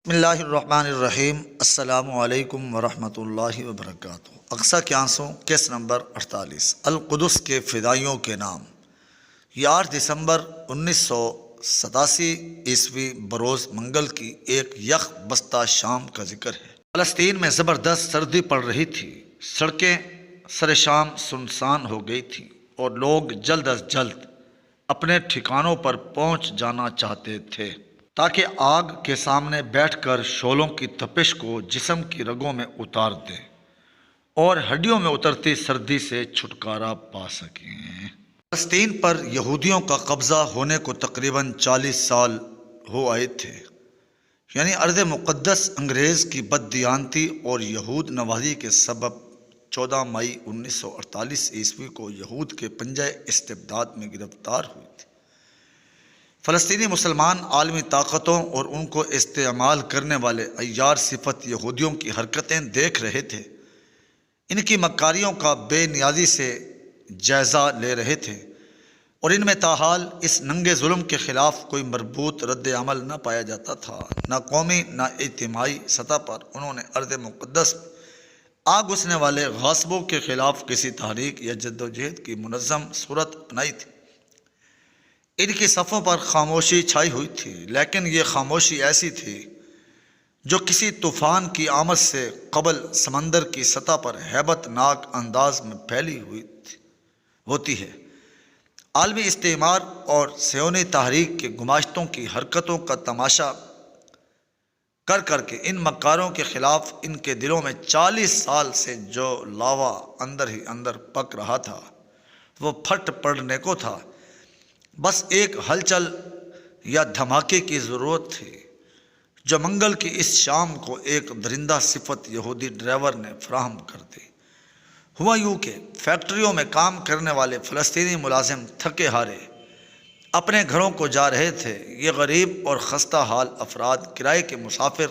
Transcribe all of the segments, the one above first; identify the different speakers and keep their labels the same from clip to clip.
Speaker 1: بسم اللہ الرحمن الرحیم۔ السلام علیکم ورحمۃ اللہ وبرکاتہ۔ اقصی کیانسوں کیس نمبر 48، القدس کے فدائیوں کے نام۔ یہ 8 دسمبر 1987 عیسوی بروز منگل کی ایک یخ بستہ شام کا ذکر ہے۔ فلسطین میں زبردست سردی پڑ رہی تھی، سڑکیں سر شام سنسان ہو گئی تھیں اور لوگ جلد از جلد اپنے ٹھکانوں پر پہنچ جانا چاہتے تھے تاکہ آگ کے سامنے بیٹھ کر شعلوں کی تپش کو جسم کی رگوں میں اتار دیں اور ہڈیوں میں اترتی سردی سے چھٹکارا پا سکیں۔ فلسطین پر یہودیوں کا قبضہ ہونے کو تقریباً 40 سال ہو آئے تھے، یعنی ارض مقدس انگریز کی بددیانتی اور یہود نوازی کے سبب 14 مئی 1948 عیسوی کو یہود کے پنجہ استبداد میں گرفتار ہوئی تھی۔ فلسطینی مسلمان عالمی طاقتوں اور ان کو استعمال کرنے والے عیار صفت یہودیوں کی حرکتیں دیکھ رہے تھے، ان کی مکاریوں کا بے نیازی سے جائزہ لے رہے تھے، اور ان میں تاحال اس ننگے ظلم کے خلاف کوئی مربوط رد عمل نہ پایا جاتا تھا۔ نہ قومی نہ اجتماعی سطح پر انہوں نے ارض مقدس آ گھسنے والے غاصبوں کے خلاف کسی تحریک یا جدوجہد کی منظم صورت اپنائی تھی۔ ان کی صفوں پر خاموشی چھائی ہوئی تھی، لیکن یہ خاموشی ایسی تھی جو کسی طوفان کی آمد سے قبل سمندر کی سطح پر ہیبت ناک انداز میں پھیلی ہوتی ہے۔ عالمی استعمار اور صہیونی تحریک کے گماشتوں کی حرکتوں کا تماشا کر کر کے ان مکاروں کے خلاف ان کے دلوں میں 40 سال سے جو لاوا اندر ہی اندر پک رہا تھا وہ پھٹ پڑنے کو تھا۔ بس ایک ہلچل یا دھماکے کی ضرورت تھی جو منگل کی اس شام کو ایک درندہ صفت یہودی ڈرائیور نے فراہم کر دی۔ ہوا یوں کہ فیکٹریوں میں کام کرنے والے فلسطینی ملازم تھکے ہارے اپنے گھروں کو جا رہے تھے۔ یہ غریب اور خستہ حال افراد کرائے کے مسافر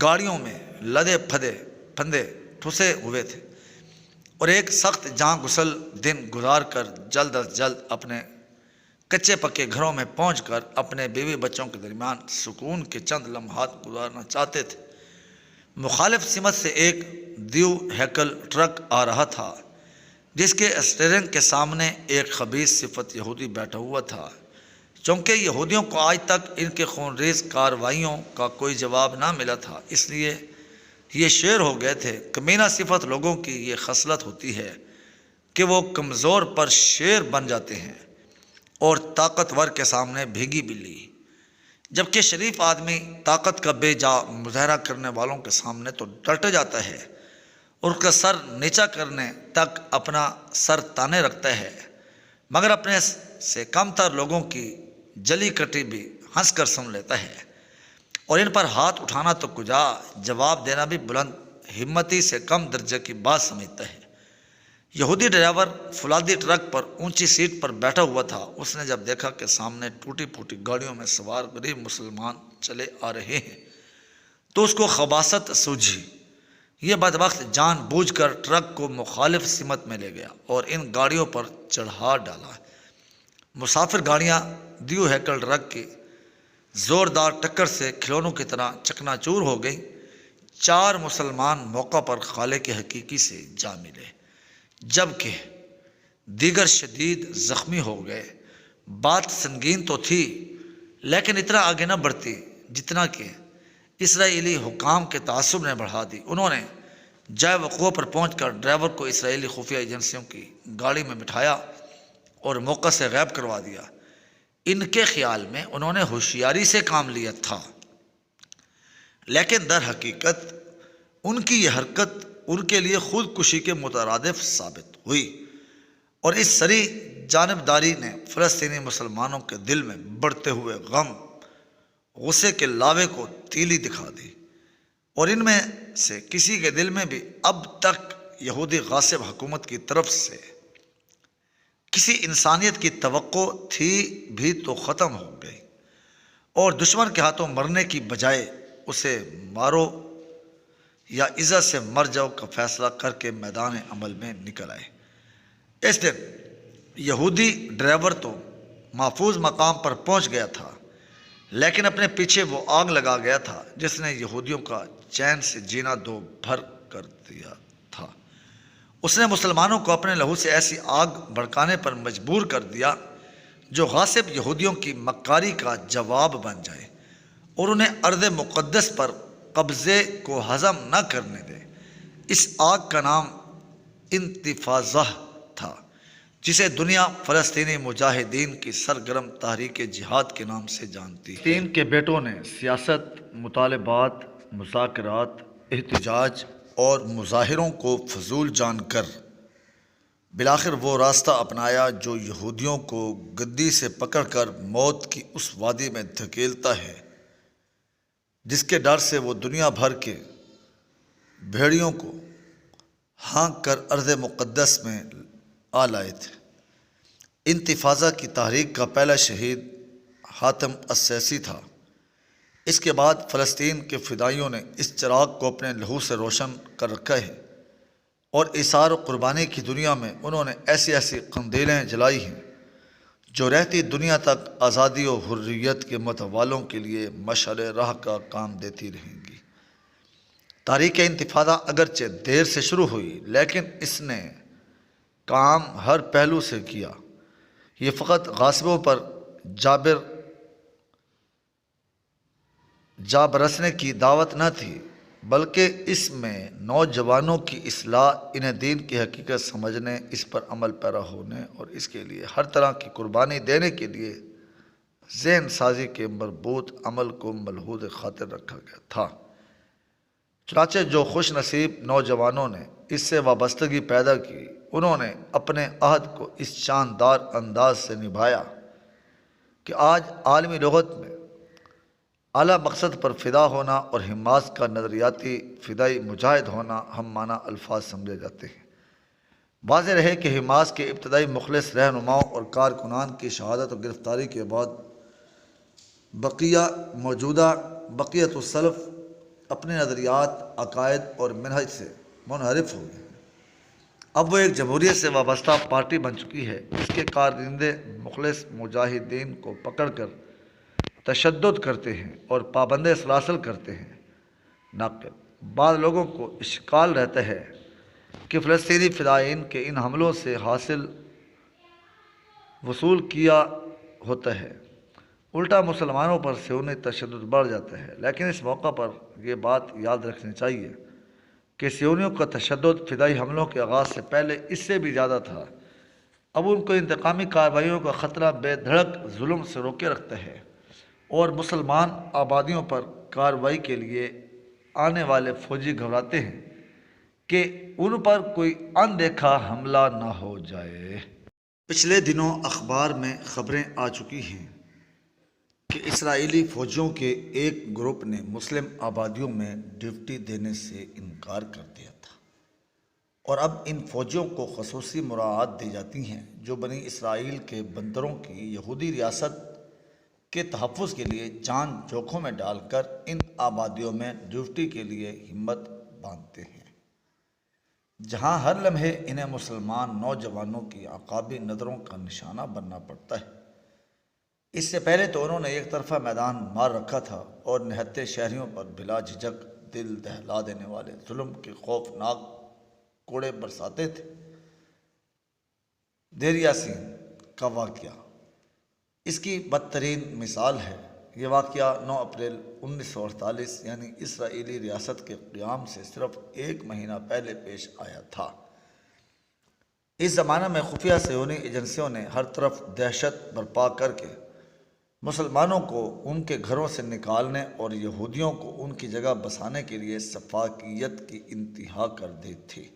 Speaker 1: گاڑیوں میں لدے پھندے ٹھسے ہوئے تھے اور ایک سخت جاں گسل دن گزار کر جلد از جلد اپنے کچے پکے گھروں میں پہنچ کر اپنے بیوی بچوں کے درمیان سکون کے چند لمحات گزارنا چاہتے تھے۔ مخالف سمت سے ایک دیو ہیکل ٹرک آ رہا تھا جس کے اسٹیئرنگ کے سامنے ایک خبیث صفت یہودی بیٹھا ہوا تھا۔ چونکہ یہودیوں کو آج تک ان کے خونریز کارروائیوں کا کوئی جواب نہ ملا تھا، اس لیے یہ شیر ہو گئے تھے۔ کمینہ صفت لوگوں کی یہ خصلت ہوتی ہے کہ وہ کمزور پر شیر بن جاتے ہیں اور طاقتور کے سامنے بھیگی بلی، جبکہ شریف آدمی طاقت کا بے جا مظاہرہ کرنے والوں کے سامنے تو ڈٹ جاتا ہے اور اس کا سر نیچا کرنے تک اپنا سر تانے رکھتا ہے، مگر اپنے سے کم تر لوگوں کی جلی کٹی بھی ہنس کر سن لیتا ہے، اور ان پر ہاتھ اٹھانا تو کجا، جواب دینا بھی بلند ہمتی سے کم درجے کی بات سمجھتا ہے۔ یہودی ڈرائیور فولادی ٹرک پر اونچی سیٹ پر بیٹھا ہوا تھا۔ اس نے جب دیکھا کہ سامنے ٹوٹی پھوٹی گاڑیوں میں سوار غریب مسلمان چلے آ رہے ہیں تو اس کو خباثت سوجھی۔ یہ بدبخت جان بوجھ کر ٹرک کو مخالف سمت میں لے گیا اور ان گاڑیوں پر چڑھا ڈالا۔ مسافر گاڑیاں دیو ہیکل ٹرک کی زوردار ٹکر سے کھلونوں کی طرح چکنا چور ہو گئیں۔ 4 مسلمان موقع پر خالق حقیقی سے جا ملے، جبکہ دیگر شدید زخمی ہو گئے۔ بات سنگین تو تھی لیکن اتنا آگے نہ بڑھتی جتنا کہ اسرائیلی حکام کے تعصب نے بڑھا دی۔ انہوں نے جائے وقوع پر پہنچ کر ڈرائیور کو اسرائیلی خفیہ ایجنسیوں کی گاڑی میں بٹھایا اور موقع سے غائب کروا دیا۔ ان کے خیال میں انہوں نے ہوشیاری سے کام لیا تھا، لیکن در حقیقت ان کی یہ حرکت ان کے لیے خودکشی کے مترادف ثابت ہوئی، اور اس سری جانبداری نے فلسطینی مسلمانوں کے دل میں بڑھتے ہوئے غم غصے کے لاوے کو تیلی دکھا دی، اور ان میں سے کسی کے دل میں بھی اب تک یہودی غاصب حکومت کی طرف سے کسی انسانیت کی توقع تھی بھی تو ختم ہو گئی، اور دشمن کے ہاتھوں مرنے کی بجائے اسے مارو یا عزت سے مر جاؤ کا فیصلہ کر کے میدان عمل میں نکل آئے۔ اس دن یہودی ڈرائیور تو محفوظ مقام پر پہنچ گیا تھا، لیکن اپنے پیچھے وہ آگ لگا گیا تھا جس نے یہودیوں کا چین سے جینا دو بھر کر دیا تھا۔ اس نے مسلمانوں کو اپنے لہو سے ایسی آگ بھڑکانے پر مجبور کر دیا جو غاصب یہودیوں کی مکاری کا جواب بن جائے اور انہیں ارض مقدس پر قبضے کو ہضم نہ کرنے دے۔ اس آگ کا نام انتفاضہ تھا، جسے دنیا فلسطینی مجاہدین کی سرگرم تحریک جہاد کے نام سے جانتی ہے۔ فلسطین کے بیٹوں نے سیاست، مطالبات، مذاکرات، احتجاج اور مظاہروں کو فضول جان کر بالآخر وہ راستہ اپنایا جو یہودیوں کو گدی سے پکڑ کر موت کی اس وادی میں دھکیلتا ہے جس کے ڈر سے وہ دنیا بھر کے بھیڑیوں کو ہانک کر ارض مقدس میں آ لائے تھے۔ انتفاضہ کی تحریک کا پہلا شہید حاتم السیسی تھا۔ اس کے بعد فلسطین کے فدائیوں نے اس چراغ کو اپنے لہو سے روشن کر رکھا ہے اور ایثار و قربانی کی دنیا میں انہوں نے ایسی ایسی قندیلیں جلائی ہیں جو رہتی دنیا تک آزادی و حریت کے متوالوں کے لیے مشعل راہ کا کام دیتی رہیں گی۔ تاریخ انتفاضہ اگرچہ دیر سے شروع ہوئی لیکن اس نے کام ہر پہلو سے کیا۔ یہ فقط غاصبوں پر جا برسنے کی دعوت نہ تھی بلکہ اس میں نوجوانوں کی اصلاح، انہیں دین کی حقیقت سمجھنے، اس پر عمل پیرا ہونے اور اس کے لیے ہر طرح کی قربانی دینے کے لیے ذہن سازی کے مربوط عمل کو ملحوظ خاطر رکھا گیا تھا۔ چنانچہ جو خوش نصیب نوجوانوں نے اس سے وابستگی پیدا کی انہوں نے اپنے عہد کو اس شاندار انداز سے نبھایا کہ آج عالمی لغت میں اعلیٰ مقصد پر فدا ہونا اور حماس کا نظریاتی فدائی مجاہد ہونا ہم معنی الفاظ سمجھے جاتے ہیں۔ واضح رہے کہ حماس کے ابتدائی مخلص رہنماؤں اور کارکنان کی شہادت و گرفتاری کے بعد بقیت السلف اپنے نظریات، عقائد اور منہج سے منحرف ہو گئے۔ اب وہ ایک جمہوریت سے وابستہ پارٹی بن چکی ہے جس کے کارندے مخلص مجاہدین کو پکڑ کر تشدد کرتے ہیں اور پابند سلاسل کرتے ہیں۔ ناقل بعض لوگوں کو اشکال رہتا ہے کہ فلسطینی فدائین کے ان حملوں سے حاصل وصول کیا ہوتا ہے، الٹا مسلمانوں پر صہیونی تشدد بڑھ جاتا ہے۔ لیکن اس موقع پر یہ بات یاد رکھنی چاہیے کہ صہیونیوں کا تشدد فدائی حملوں کے آغاز سے پہلے اس سے بھی زیادہ تھا۔ اب ان کو انتقامی کارروائیوں کا خطرہ بے دھڑک ظلم سے روکے رکھتا ہے اور مسلمان آبادیوں پر کارروائی کے لیے آنے والے فوجی گھبراتے ہیں کہ ان پر کوئی اندیکھا حملہ نہ ہو جائے۔ پچھلے دنوں اخبار میں خبریں آ چکی ہیں کہ اسرائیلی فوجیوں کے ایک گروپ نے مسلم آبادیوں میں ڈیوٹی دینے سے انکار کر دیا تھا اور اب ان فوجیوں کو خصوصی مراعات دی جاتی ہیں جو بنی اسرائیل کے بندروں کی یہودی ریاست کے تحفظ کے لیے جان جوکھوں میں ڈال کر ان آبادیوں میں ڈیوٹی کے لیے ہمت باندھتے ہیں، جہاں ہر لمحے انہیں مسلمان نوجوانوں کی عقابی نظروں کا نشانہ بننا پڑتا ہے۔ اس سے پہلے تو انہوں نے ایک طرفہ میدان مار رکھا تھا اور نہتے شہریوں پر بلا جھجک دل دہلا دینے والے ظلم کے خوفناک کوڑے برساتے تھے۔ دیر یاسین کا واقعہ اس کی بدترین مثال ہے۔ یہ واقعہ 9 اپریل 1948 یعنی اسرائیلی ریاست کے قیام سے صرف 1 مہینہ پہلے پیش آیا تھا۔ اس زمانہ میں خفیہ صہیونی ایجنسیوں نے ہر طرف دہشت برپا کر کے مسلمانوں کو ان کے گھروں سے نکالنے اور یہودیوں کو ان کی جگہ بسانے کے لیے سفاکیت کی انتہا کر دی تھی۔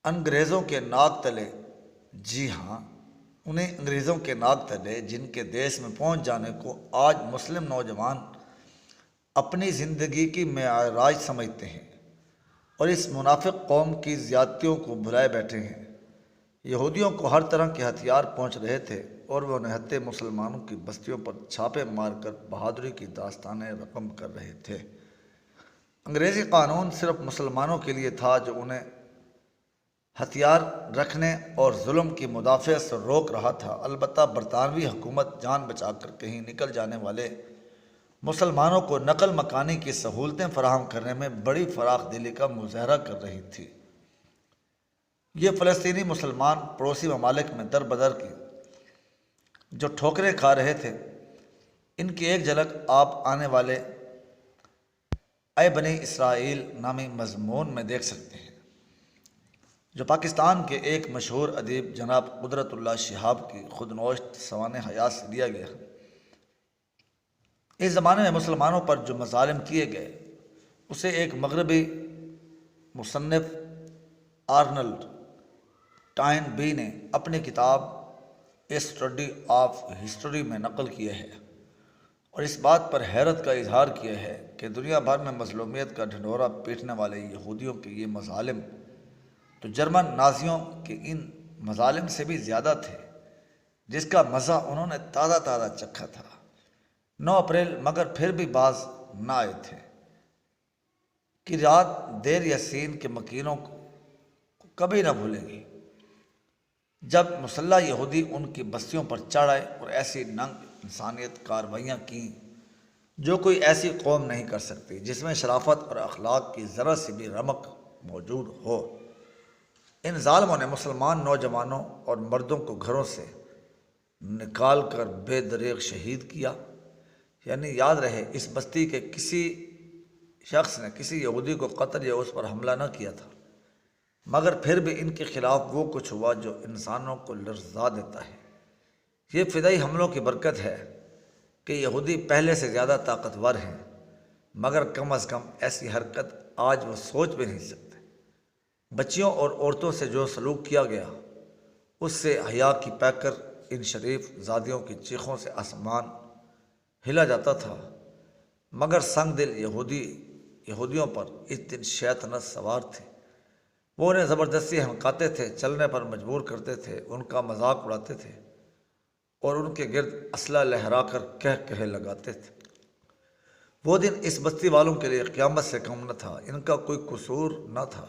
Speaker 1: انگریزوں کے ناک تلے، جی ہاں، انہیں انگریزوں کے ناک تلے جن کے دیش میں پہنچ جانے کو آج مسلم نوجوان اپنی زندگی کی معراج سمجھتے ہیں اور اس منافق قوم کی زیادتیوں کو بھلائے بیٹھے ہیں۔ یہودیوں کو ہر طرح کے ہتھیار پہنچ رہے تھے اور وہ نہتے مسلمانوں کی بستیوں پر چھاپے مار کر بہادری کی داستانیں رقم کر رہے تھے۔ انگریزی قانون صرف مسلمانوں کے لیے تھا جو انہیں ہتھیار رکھنے اور ظلم کی مدافعت سے روک رہا تھا۔ البتہ برطانوی حکومت جان بچا کر کہیں نکل جانے والے مسلمانوں کو نقل مکانی کی سہولتیں فراہم کرنے میں بڑی فراخ دلی کا مظاہرہ کر رہی تھی۔ یہ فلسطینی مسلمان پڑوسی ممالک میں در بدر کی جو ٹھوکریں کھا رہے تھے، ان کی ایک جھلک آپ آنے والے اے بنی اسرائیل نامی مضمون میں دیکھ سکتے ہیں، جو پاکستان کے ایک مشہور ادیب جناب قدرت اللہ شہاب کی خود نوشت سوانح حیات سے دیا گیا۔ اس زمانے میں مسلمانوں پر جو مظالم کیے گئے اسے ایک مغربی مصنف آرنلڈ ٹائن بی نے اپنی کتاب اے اسٹڈی آف ہسٹری میں نقل کیا ہے، اور اس بات پر حیرت کا اظہار کیا ہے کہ دنیا بھر میں مظلومیت کا ڈھنڈورا پیٹنے والے یہودیوں کے یہ مظالم تو جرمن نازیوں کے ان مظالم سے بھی زیادہ تھے، جس کا مزہ انہوں نے تازہ تازہ چکھا تھا۔ 9 اپریل مگر پھر بھی باز نہ آئے تھے کہ رات دیر یاسین کے مکینوں کو کبھی نہ بھولے گی، جب مسلح یہودی ان کی بستیوں پر چڑھ آئے اور ایسی ننگ انسانیت کارروائیاں کیں جو کوئی ایسی قوم نہیں کر سکتی جس میں شرافت اور اخلاق کی ذرا سی بھی رمق موجود ہو۔ ان ظالموں نے مسلمان نوجوانوں اور مردوں کو گھروں سے نکال کر بے دریغ شہید کیا، یعنی یاد رہے اس بستی کے کسی شخص نے کسی یہودی کو قتل یا اس پر حملہ نہ کیا تھا، مگر پھر بھی ان کے خلاف وہ کچھ ہوا جو انسانوں کو لرزا دیتا ہے۔ یہ فدائی حملوں کی برکت ہے کہ یہودی پہلے سے زیادہ طاقتور ہیں، مگر کم از کم ایسی حرکت آج وہ سوچ بھی نہیں سکتے۔ بچیوں اور عورتوں سے جو سلوک کیا گیا اس سے حیا کی پیکر ان شریف زادیوں کی چیخوں سے آسمان ہلا جاتا تھا، مگر سنگ دل یہودیوں پر اس دن شیطنت سوار تھی۔ وہ انہیں زبردستی ہنکاتے تھے، چلنے پر مجبور کرتے تھے، ان کا مذاق اڑاتے تھے اور ان کے گرد اسلحہ لہرا کر کہے لگاتے تھے۔ وہ دن اس بستی والوں کے لیے قیامت سے کم نہ تھا۔ ان کا کوئی قصور نہ تھا،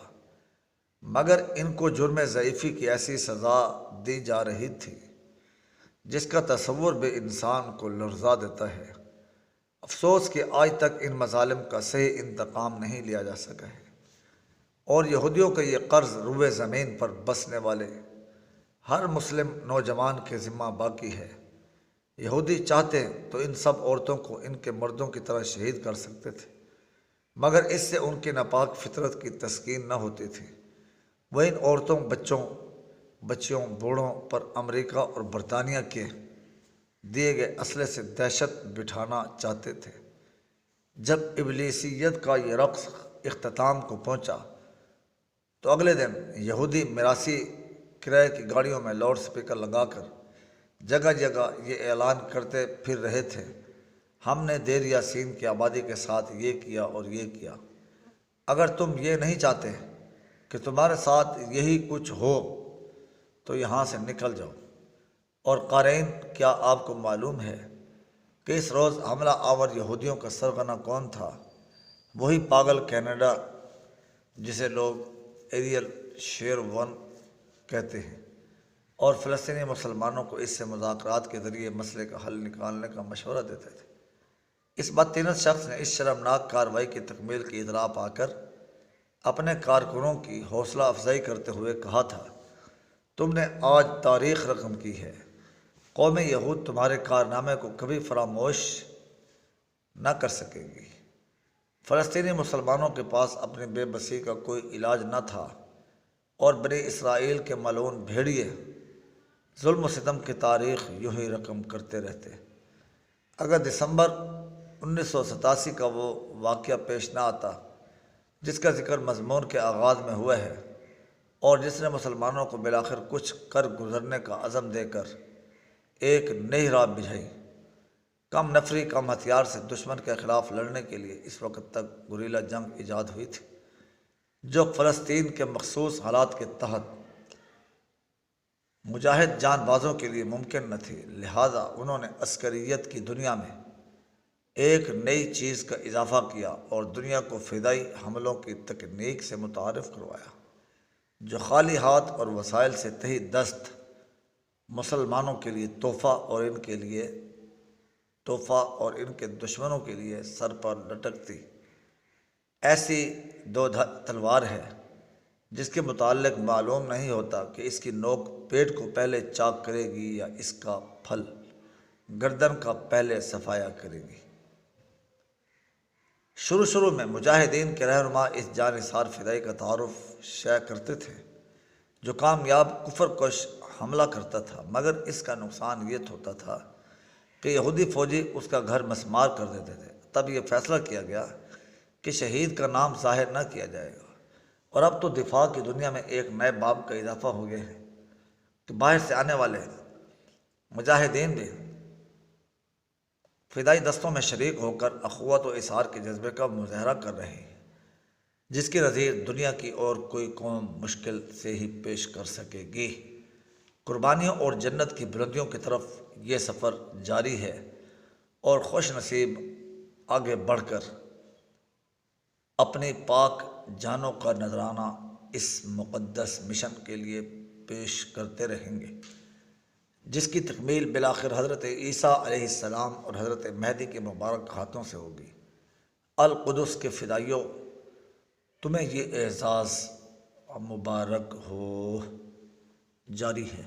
Speaker 1: مگر ان کو جرم ضعیفی کی ایسی سزا دی جا رہی تھی جس کا تصور بھی انسان کو لرزا دیتا ہے۔ افسوس کہ آج تک ان مظالم کا صحیح انتقام نہیں لیا جا سکا ہے، اور یہودیوں کا یہ قرض روئے زمین پر بسنے والے ہر مسلم نوجوان کے ذمہ باقی ہے۔ یہودی چاہتے تو ان سب عورتوں کو ان کے مردوں کی طرح شہید کر سکتے تھے، مگر اس سے ان کی ناپاک فطرت کی تسکین نہ ہوتی تھی۔ وہ ان عورتوں، بچیوں، بوڑھوں پر امریکہ اور برطانیہ کے دیے گئے اسلحے سے دہشت بٹھانا چاہتے تھے۔ جب ابلیسیت کا یہ رقص اختتام کو پہنچا تو اگلے دن یہودی میراثی کرائے کی گاڑیوں میں لاؤڈ سپیکر لگا کر جگہ جگہ یہ اعلان کرتے پھر رہے تھے، ہم نے دیر یاسین کی آبادی کے ساتھ یہ کیا اور یہ کیا۔ اگر تم یہ نہیں چاہتے کہ تمہارے ساتھ یہی کچھ ہو تو یہاں سے نکل جاؤ۔ اور قارئین، کیا آپ کو معلوم ہے کہ اس روز حملہ آور یہودیوں کا سرغنہ کون تھا؟ وہی پاگل کینیڈا جسے لوگ ایریل شیرون کہتے ہیں، اور فلسطینی مسلمانوں کو اس سے مذاکرات کے ذریعے مسئلے کا حل نکالنے کا مشورہ دیتے تھے۔ اس بدتینت شخص نے اس شرمناک کارروائی کی تکمیل کی اطلاع پا کر اپنے کارکنوں کی حوصلہ افزائی کرتے ہوئے کہا تھا، تم نے آج تاریخ رقم کی ہے۔ قوم یہود تمہارے کارنامے کو کبھی فراموش نہ کر سکے گی۔ فلسطینی مسلمانوں کے پاس اپنی بے بسی کا کوئی علاج نہ تھا، اور بنی اسرائیل کے ملعون بھیڑیے ظلم و ستم کی تاریخ یوں ہی رقم کرتے رہتے۔ اگر دسمبر 1987 کا وہ واقعہ پیش نہ آتا جس کا ذکر مضمون کے آغاز میں ہوا ہے، اور جس نے مسلمانوں کو بالآخر کچھ کر گزرنے کا عزم دے کر ایک نئی راہ بجھائی، کم نفری، کم ہتھیار سے دشمن کے خلاف لڑنے کے لیے اس وقت تک گوریلا جنگ ایجاد ہوئی تھی، جو فلسطین کے مخصوص حالات کے تحت مجاہد جان بازوں کے لیے ممکن نہ تھی۔ لہٰذا انہوں نے عسکریت کی دنیا میں ایک نئی چیز کا اضافہ کیا اور دنیا کو فدائی حملوں کی تکنیک سے متعارف کروایا، جو خالی ہاتھ اور وسائل سے تہی دست مسلمانوں کے لیے تحفہ اور ان کے دشمنوں کے لیے سر پر لٹکتی ایسی تلوار ہے جس کے متعلق معلوم نہیں ہوتا کہ اس کی نوک پیٹ کو پہلے چاک کرے گی یا اس کا پھل گردن کا پہلے صفایا کرے گی۔ شروع میں مجاہدین کے رہنما اس جانثار فدائی کا تعارف شائع کرتے تھے جو کامیاب کفر کش حملہ کرتا تھا، مگر اس کا نقصان یہ ہوتا تھا کہ یہودی فوجی اس کا گھر مسمار کر دیتے تھے۔ تب یہ فیصلہ کیا گیا کہ شہید کا نام ظاہر نہ کیا جائے گا، اور اب تو دفاع کی دنیا میں ایک نئے باب کا اضافہ ہو گیا ہے کہ باہر سے آنے والے مجاہدین بھی فدائی دستوں میں شریک ہو کر اخوت و اصرار کے جذبے کا مظاہرہ کر رہے ہیں، جس کی نظیر دنیا کی اور کوئی قوم مشکل سے ہی پیش کر سکے گی۔ قربانیوں اور جنت کی بلندیوں کی طرف یہ سفر جاری ہے، اور خوش نصیب آگے بڑھ کر اپنی پاک جانوں کا نذرانہ اس مقدس مشن کے لیے پیش کرتے رہیں گے، جس کی تکمیل بالآخر حضرت عیسیٰ علیہ السلام اور حضرت مہدی کے مبارک ہاتھوں سے ہوگی۔ القدس کے فدائیوں، تمہیں یہ اعزاز مبارک ہو۔ جاری ہے۔